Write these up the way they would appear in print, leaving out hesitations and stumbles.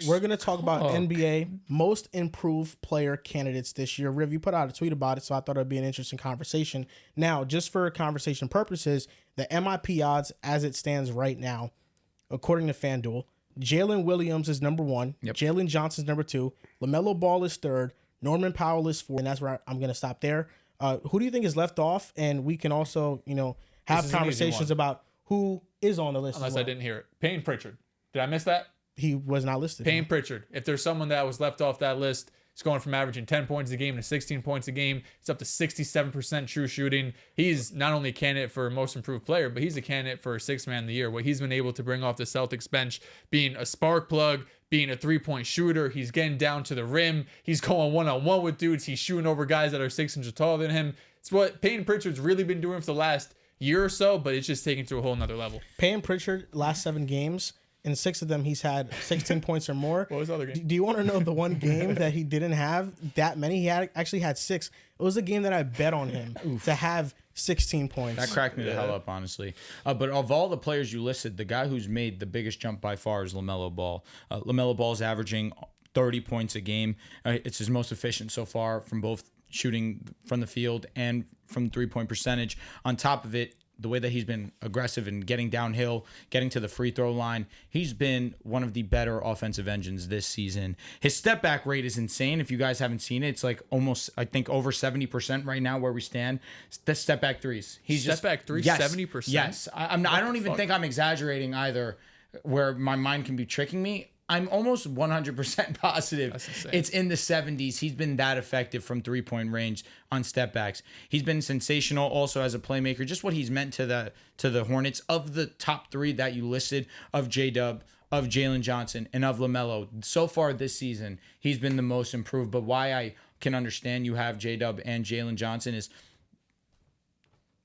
we're going to talk about NBA most improved player candidates this year. Riv, you put out a tweet about it, so I thought it would be an interesting conversation. Now, just for conversation purposes, the MIP odds as it stands right now, according to FanDuel, Jalen Williams is number 1. Yep. Jalen Johnson is number 2. LaMelo Ball is 3rd. Norman Powell is 4th. And that's where I'm going to stop there. Who do you think is left off? And we can also, have conversations about who is on the list. Unless I didn't hear it. Payne Pritchard. Did I miss that? He was not listed. Payne Pritchard. If there's someone that was left off that list, he's going from averaging 10 points a game to 16 points a game. He's up to 67% true shooting. He's not only a candidate for most improved player, but he's a candidate for sixth man of the year. What he's been able to bring off the Celtics bench, being a spark plug, being a three-point shooter. He's getting down to the rim. He's going one-on-one with dudes. He's shooting over guys that are 6 inches taller than him. It's what Payne Pritchard's really been doing for the last year or so, but it's just taken to a whole nother level. Payne Pritchard, last 7 games, in 6 of them, he's had 16 points or more. What was the other game? Do you want to know the one game that he didn't have that many? He actually had 6. It was a game that I bet on him to have 16 points. That cracked me the hell up, honestly. But of all the players you listed, the guy who's made the biggest jump by far is Lamelo Ball. Lamelo Ball's averaging 30 points a game. It's his most efficient so far from both shooting from the field and from 3-point percentage. On top of it, the way that he's been aggressive and getting downhill, getting to the free throw line, he's been one of the better offensive engines this season. His step back rate is insane. If you guys haven't seen it, it's like almost, I think, over 70% right now where we stand. The step back threes. Step back threes, yes, 70%? Yes. I don't even think I'm exaggerating either, where my mind can be tricking me. I'm almost 100% positive it's in the 70s. He's been that effective from 3-point range on step backs. He's been sensational also as a playmaker. Just what he's meant to the Hornets. Of the top 3 that you listed, of J-Dub, of Jalen Johnson, and of LaMelo, so far this season, he's been the most improved. But why I can understand you have J-Dub and Jalen Johnson is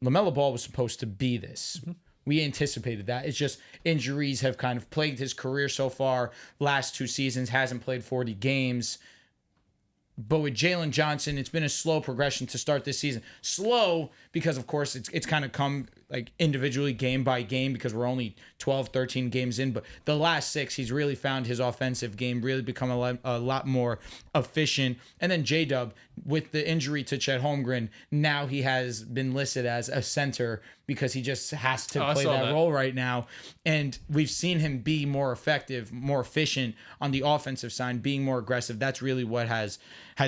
LaMelo Ball was supposed to be this. Mm-hmm. We anticipated that. It's just injuries have kind of plagued his career so far. Last 2 seasons, hasn't played 40 games. But with Jalen Johnson, it's been a slow progression to start this season. Slow because, of course, it's kind of come like individually game by game because we're only 12, 13 games in. But the last 6, he's really found his offensive game, really become a lot more efficient. And then J-Dub, with the injury to Chet Holmgren, now he has been listed as a center because he just has to play that role right now. And we've seen him be more effective, more efficient on the offensive side, being more aggressive. That's really what has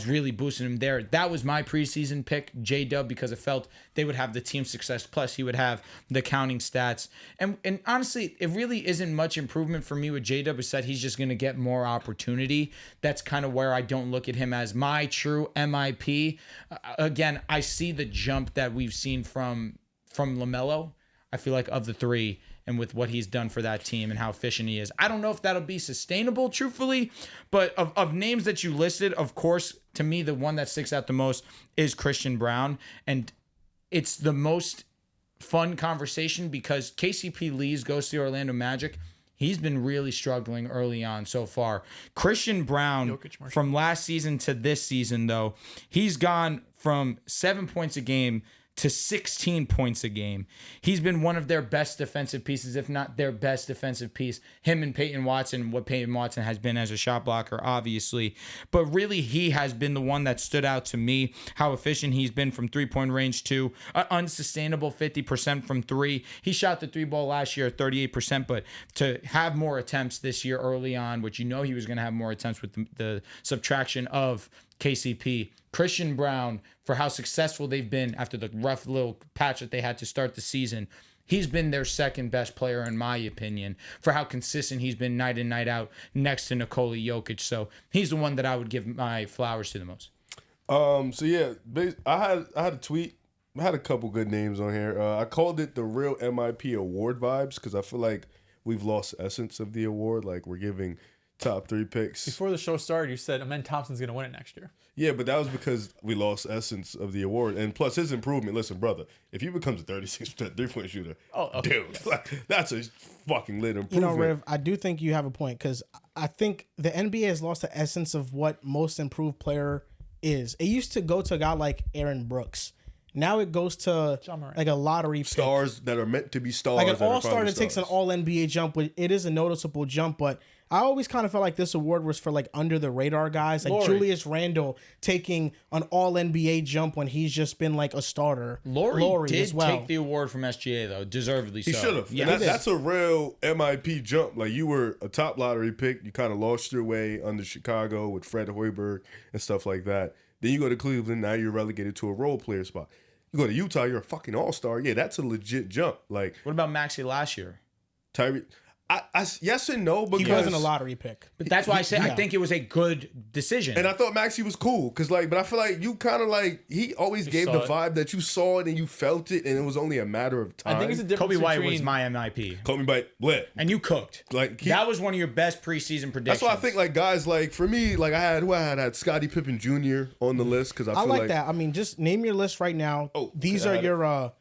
really boosted him there. That was my preseason pick, J-Dub, because I felt they would have the team success, plus he would have the counting stats. And honestly, it really isn't much improvement for me with J-Dub. Is that he's just going to get more opportunity. That's kind of where I don't look at him as my true MIP. Again, I see the jump that we've seen from LaMelo. I feel like of the 3, and with what he's done for that team and how efficient he is, I don't know if that'll be sustainable, truthfully. But of names that you listed, of course, to me, the one that sticks out the most is Christian Braun. And it's the most fun conversation because KCP leaves, goes to the Orlando Magic. He's been really struggling early on so far. Christian Braun, from last season to this season, though, he's gone from 7 points a game to 16 points a game. He's been one of their best defensive pieces, if not their best defensive piece. Him and Peyton Watson, what Peyton Watson has been as a shot blocker, obviously. But really, he has been the one that stood out to me, how efficient he's been from 3-point range to an unsustainable 50% from 3. He shot the 3-ball last year at 38%, but to have more attempts this year early on, which you know he was going to have more attempts with the subtraction of KCP. Christian Braun, for how successful they've been after the rough little patch that they had to start the season, he's been their second best player in my opinion for how consistent he's been night in, night out next to Nikola Jokic. So he's the one that I would give my flowers to the most. So yeah, I had a tweet. I had a couple good names on here. I called it the real MIP award vibes because I feel like we've lost the essence of the award. Like we're giving top 3 picks. Before the show started, you said Amen Thompson's going to win it next year. Yeah, but that was because we lost essence of the award. And plus his improvement, listen, brother, if he becomes a 36% 3-point shooter, dude, yes. That's a fucking lit improvement. You know, Riv, I do think you have a point because I think the NBA has lost the essence of what most improved player is. It used to go to a guy like Aaron Brooks. Now it goes to like a lottery stars that are meant to be stars. Like an all-star that takes an all-NBA jump. It is a noticeable jump, but I always kind of felt like this award was for like under the radar guys, like Laurie. Julius Randle taking an All NBA jump when he's just been like a starter. Laurie did as well. take the award from SGA though, deservedly He so. should have. Yeah, That's a real MIP jump. Like, you were a top lottery pick. You kind of lost your way under Chicago with Fred Hoiberg and stuff like that. Then you go to Cleveland. Now you're relegated to a role player spot. You go to Utah. You're a fucking all-star. Yeah, that's a legit jump. Like, What about Maxey last year? Tyree. I yes and no, because He wasn't a lottery pick. But that's why I say I think it was a good decision. And I thought Maxey was cool because, like, but I feel like you kind of like he always gave the saw vibe that you saw it and you felt it, and it was only a matter of time. I think it's a difference Kobe White between was my MIP. Call me by lit. And you cooked. Like, That was one of your best preseason predictions. That's why I think like guys like for me like I had Scottie Pippen Jr. on the list because I I feel like that. I mean, just name your list right now. Oh, These got are it. your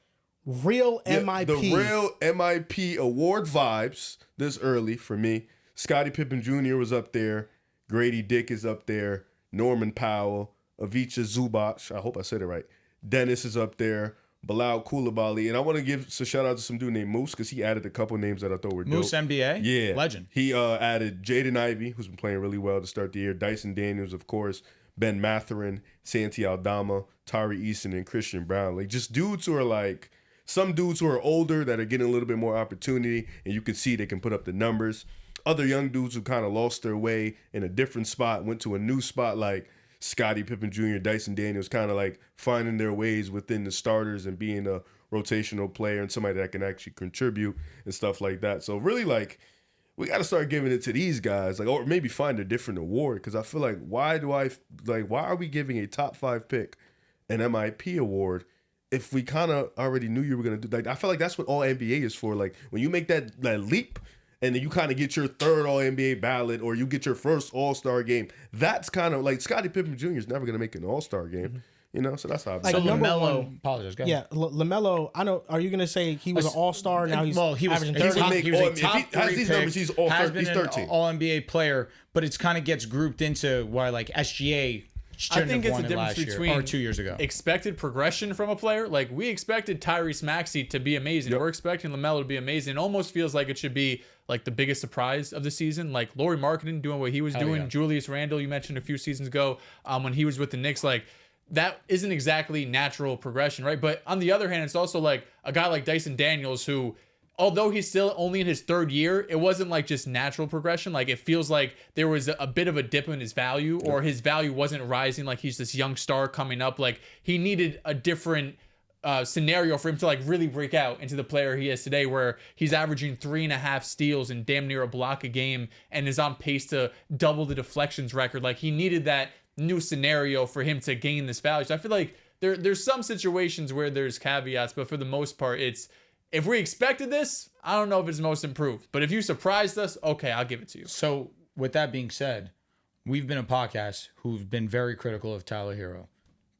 real MIP. The real MIP award vibes this early for me. Scottie Pippen Jr. was up there. Grady Dick is up there. Norman Powell, Ivica Zubac. I hope I said it right. Dennis is up there. Bilal Coulibaly. And I want to give a shout out to some dude named Moose because he added a couple names that I thought were dope. Moose NBA? Yeah. Legend. He added Jaden Ivey, who's been playing really well to start the year. Dyson Daniels, of course. Ben Matherin, Santi Aldama, Tari Eason, and Christian Brown. Like, just dudes who are like, some dudes who are older that are getting a little bit more opportunity, and you can see they can put up the numbers. Other young dudes who kind of lost their way in a different spot, went to a new spot, like Scottie Pippen Jr., Dyson Daniels, kind of like finding their ways within the starters and being a rotational player and somebody that can actually contribute and stuff like that. So really, like, we got to start giving it to these guys, like, or maybe find a different award, because I feel like why are we giving a top 5 pick an MIP award if we kind of already knew you were gonna do? Like, I feel like that's what All NBA is for. Like, when you make that leap, and then you kind of get your third All NBA ballot, or you get your first All-Star game. That's kind of like Scottie Pippen Jr. is never gonna make an All-Star game, you know. So that's how. Like, So number LaMelo, one- apologize, go Yeah, ahead. LaMelo. I know. Are you gonna say he was an all-star? Now he's Well, he was averaging he was 30. a- he was a If he top has 3 these pick, numbers, he's all has thir- he's been 13. an All NBA player, but it's kind of gets grouped into why like SGA shouldn't think have it's won a it difference last year between or 2 years ago. expected progression from a player. Like, we expected Tyrese Maxey to be amazing. Yep. We're expecting LaMelo to be amazing. It almost feels like it should be like the biggest surprise of the season. Like Lauri Markkanen doing what he was doing. yeah. Julius Randle, you mentioned a few seasons ago, when he was with the Knicks. Like, that isn't exactly natural progression, right? But on the other hand, it's also like a guy like Dyson Daniels who, although he's still only in his 3rd year, it wasn't like just natural progression. Like, it feels like there was a bit of a dip in his value, or his value wasn't rising. Like, he's this young star coming up. Like, he needed a different scenario for him to like really break out into the player he is today, where he's averaging 3.5 steals and damn near a block a game and is on pace to double the deflections record. Like, he needed that new scenario for him to gain this value. So I feel like there's some situations where there's caveats, but for the most part, it's, if we expected this, I don't know if it's most improved. But if you surprised us, okay, I'll give it to you. So with that being said, we've been a podcast who've been very critical of Tyler Herro.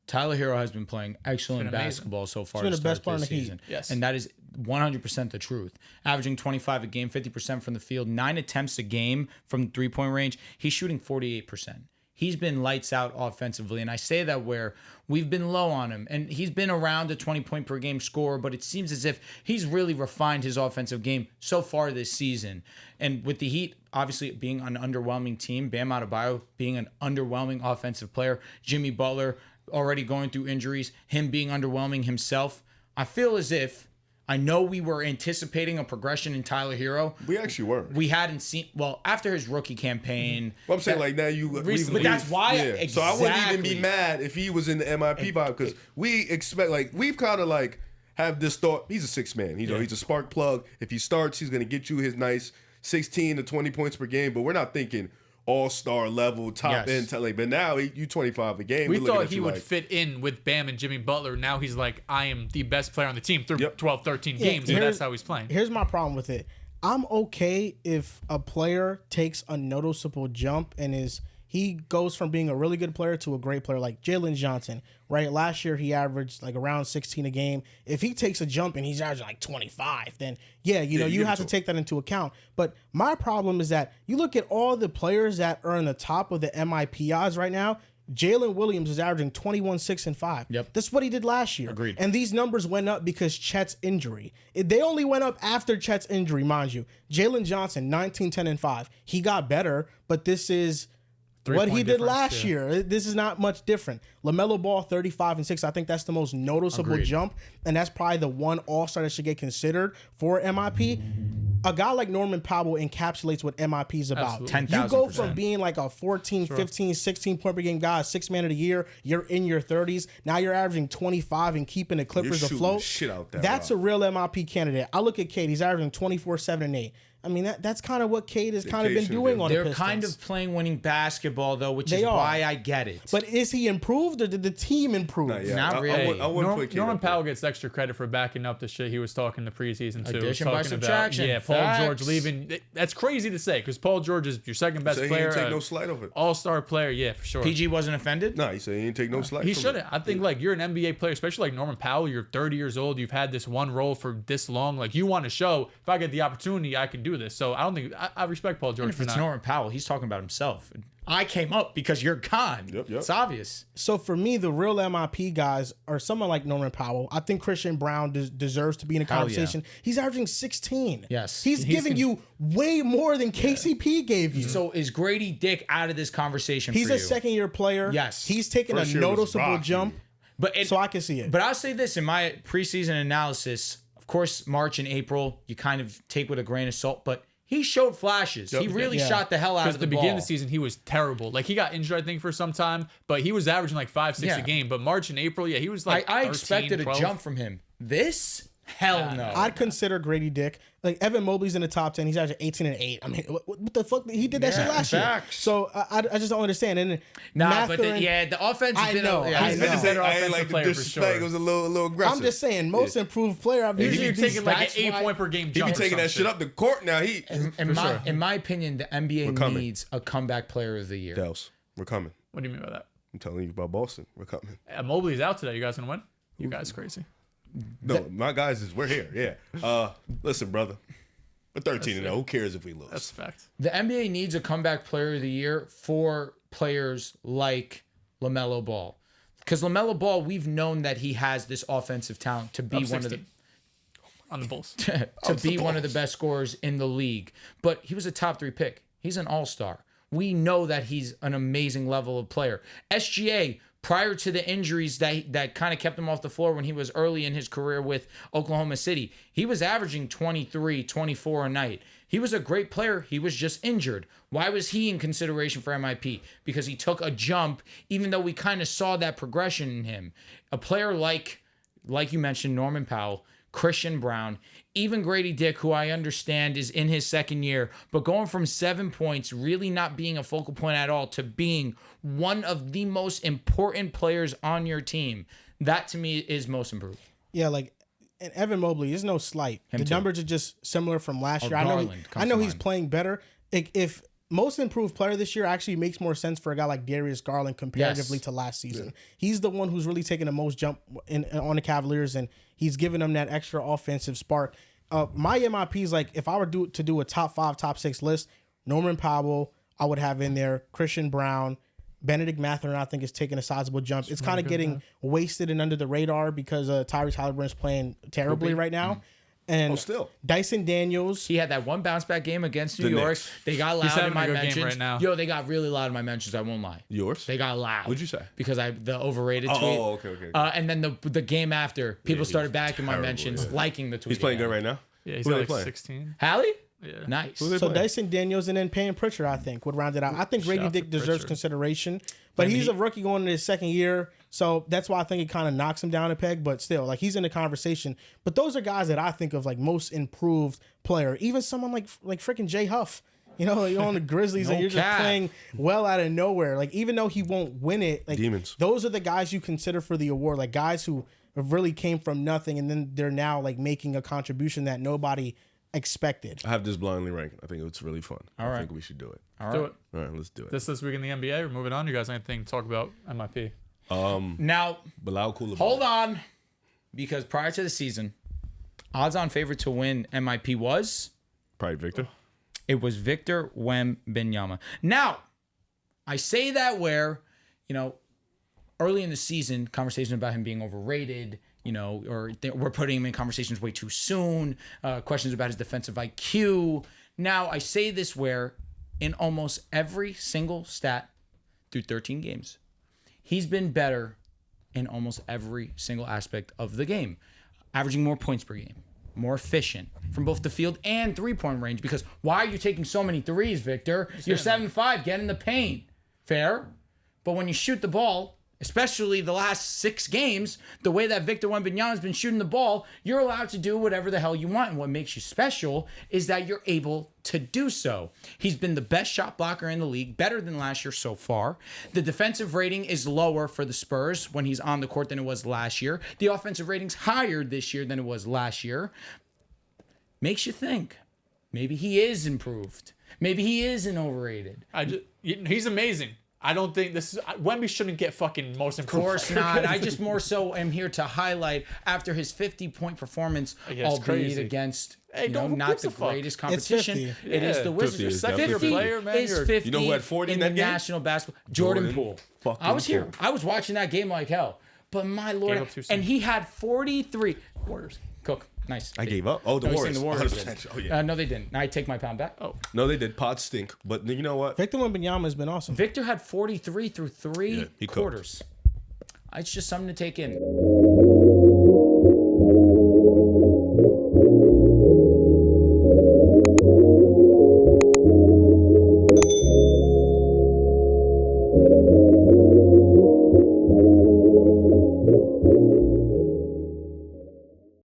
Tyler Herro has been playing excellent amazing. basketball so far. He's been to the best start player in this the Heat. season. Yes. And that is 100% the truth. Averaging 25 a game, 50% from the field, 9 attempts a game from 3-point range. He's shooting 48%. He's been lights out offensively. And I say that where we've been low on him. And he's been around a 20-point per game scorer, but it seems as if he's really refined his offensive game so far this season. And with the Heat, obviously being an underwhelming team, Bam Adebayo being an underwhelming offensive player, Jimmy Butler already going through injuries, him being underwhelming himself, I feel as if, I know we were anticipating a progression in Tyler Herro. We actually were. We hadn't seen, well, after his rookie campaign. Well, I'm saying like now you. But that's why- So I wouldn't even be exactly. mad if he was in the MIP vibe, because we expect, like, we've kind of like have this thought. He's a 6th man. He's a spark plug. If he starts, he's gonna get you his nice 16 to 20 points per game. But we're not thinking all-star level, top Yes. end. But now you 25 a game. We We're looking thought at he you would like, fit in with Bam and Jimmy Butler. Now he's like, I am the best player on the team through Yep. 12, 13 games. And here's- that's how he's playing. Here's my problem with it. I'm okay if a player takes a noticeable jump and he goes from being a really good player to a great player, like Jalen Johnson, right? Last year he averaged like around 16 a game. If he takes a jump and he's averaging like 25, then you give have it to to take that into account. But my problem is that you look at all the players that are in the top of the MIP odds right now. Jalen Williams is averaging 21, 6, and 5. Yep. That's what he did last year. Agreed. And these numbers went up because Chet's injury. They only went up after Chet's injury, mind you. Jalen Johnson, 19, 10, and 5. He got better, but this is what he did last year. This is not much different. Lamelo Ball, 35 and 6. I think that's the most noticeable jump, and that's probably the one all-star that should get considered for MIP. A guy like Norman Powell encapsulates what MIP is about. 10,000%. You go from being like a 14, 15, 16 point per game guy, 6 man of the year, you're in your 30s. Now you're averaging 25 and keeping the Clippers afloat. Shit out there. That's a real MIP candidate. I look at Cade, he's averaging 24, 7, and 8. I mean, that's kind of what Cade has kind of been doing on the They're Pistons. kind of playing winning basketball, though, which is why I get it. But is he improved or did the team improve? Not really. I wouldn't put Cade Norman up there. Powell gets extra credit for backing up the shit he was talking the preseason too. Addition by talking subtraction. About, Paul Facts. George leaving. That's crazy to say because Paul George is your second best Say he player. ain't take no slight of it. All-star player, yeah, for sure. PG wasn't offended? Nah, he said he ain't take no slight. He from shouldn't. it. I think like you're an NBA player, especially like Norman Powell. You're 30 years old. You've had this one role for this long. Like you want to show if I get the opportunity, I can do this. So I don't think I respect Paul George If for it's that. Norman Powell, he's talking about himself. I came up because you're gone. Yep. It's obvious. So for me, the real MIP guys are someone like Norman Powell. I think Christian Brown deserves to be in the conversation. He's averaging 16. Yes. He's giving you way more than KCP gave you. So is Grady Dick out of this conversation He's for a you? second-year player. Yes. He's taking First a year was noticeable rocky. jump, so I can see it. But I'll say this in my preseason analysis. Of course, March and April, you kind of take with a grain of salt, but he showed flashes. He really shot the hell out Because of the the ball. beginning of the season, he was terrible. Like he got injured, I think, for some time, but he was averaging like 5, 6 a game. But March and April, he was like I 13, expected 12. a jump from him. This? Hell no. I'd consider Grady Dick. Like Evan Mobley's in the top 10. He's actually 18 and 8. I mean, what the fuck? He did that shit last year. facts. So I just don't understand. And the offense has been know, I He's know. been a better I ain't offensive like the player for disrespect. sure. It was a little aggressive. I'm just saying, most improved player. I've Usually you're usually taking like an that's 8 why- point per game He jump. be or taking some that shit up the court now. He in my opinion, the NBA coming. needs a comeback player of the year. Dels, we're coming. What do you mean by that? I'm telling you about Boston. We're coming. Mobley's out today. You guys gonna win? You guys crazy. No, my guys we're here. Yeah. Listen, brother. We're 13 and 0. Who cares if we lose? That's a fact. The NBA needs a comeback player of the year for players like LaMelo Ball. Because LaMelo Ball, we've known that he has this offensive talent to be Up one of the 16 on the Bulls. to be one of the best scorers in the league. But he was a top 3 pick. He's an all-star. We know that he's an amazing level of player. SGA, prior to the injuries that kind of kept him off the floor when he was early in his career with Oklahoma City, he was averaging 23, 24 a night. He was a great player. He was just injured. Why was he in consideration for MIP? Because he took a jump, even though we kind of saw that progression in him. A player like you mentioned, Norman Powell, Christian Brown, even Grady Dick, who I understand is in his second year, but going from 7 points, really not being a focal point at all, to being one of the most important players on your team, that to me is most improved. Yeah, like and Evan Mobley is no slight. The numbers are just similar from last year. Garland I comes know to he's mind. playing better. If most improved player this year actually makes more sense for a guy like Darius Garland comparatively to last season. Yeah. He's the one who's really taking the most jump on the Cavaliers, and he's giving them that extra offensive spark. My MIP is like, if I were to do a top 5, top 6 list, Norman Powell, I would have in there, Christian Brown, Benedict Mathurin, I think, is taking a sizable jump. It's kind of getting wasted and under the radar because Tyrese Halliburton's playing terribly right now. And still. Dyson Daniels. He had that one bounce back game against New York. Knicks. They got He's loud in having my a good game mentions. right now. Yo, they got really loud in my mentions. I won't lie. Yours? They got loud. What'd you say? Because the overrated tweet. Oh, okay. And then the game after, people started was back in my terrible, mentions, liking the tweet. He's playing again. good right now? Yeah, he's Who got they like playing? 16. Hallie? Yeah. Nice. Who they So playing? Dyson Daniels and then Payne Pritchard, I think, would round it out. I think Grady Shout Dick out to deserves Pritchard. consideration, but he's a rookie going into his second year, so that's why I think it kind of knocks him down a peg. But still, like, he's in the conversation. But those are guys that I think of like most improved player. Even someone like freaking Jay Huff. You know, you're on the Grizzlies and you're just cap. playing well out of nowhere. Like, even though he won't win it, like, Demons. those are the guys you consider for the award. Like, guys who really came from nothing and then they're now like making a contribution that nobody expected. I have this blindly ranking. I think it's really fun. I think we should do it. All Do right. it. All right, let's do it. This week in the NBA. We're moving on. You guys anything to talk about MIP? Now, Bilal Coulibaly. hold on. Because prior to the season, odds-on favorite to win MIP was? Probably Victor. It was Victor Wembanyama. Now, I say that where, early in the season, conversations about him being overrated, or we're putting him in conversations way too soon, questions about his defensive IQ. Now, I say this where in almost every single stat through 13 games, he's been better in almost every single aspect of the game, averaging more points per game, more efficient from both the field and three-point range. Because why are you taking so many threes, Victor? You're 7'5", get in the paint. Fair. But when you shoot the ball, especially the last 6 games, the way that Victor Wembanyama's been shooting the ball, you're allowed to do whatever the hell you want. And what makes you special is that you're able to do so. He's been the best shot blocker in the league, better than last year so far. The defensive rating is lower for the Spurs when he's on the court than it was last year. The offensive rating's higher this year than it was last year. Makes you think, maybe he is improved. Maybe he isn't overrated. He's amazing. I don't think Wemby shouldn't get fucking most improved. Of course not. I just more so am here to highlight after his 50-point performance, albeit crazy. against not the greatest competition. It's 50. It is the Wizards. 50 player, man. Is 50 You know who had 40 in in that the game? national basketball. Jordan Poole. I was here. Poole. I was watching that game like hell. But my lord, up too soon. and he had 43. Warriors. Cook. Nice. I gave up. Oh, the No, he's Warriors. saying the Warriors 100%. did. Oh, yeah. No, they didn't. I take my pound back. Oh. No, they did. Pods stink. But you know what? Victor Wembanyama has been awesome. Victor had 43 through 3 Yeah, he cooked. quarters. It's just something to take in.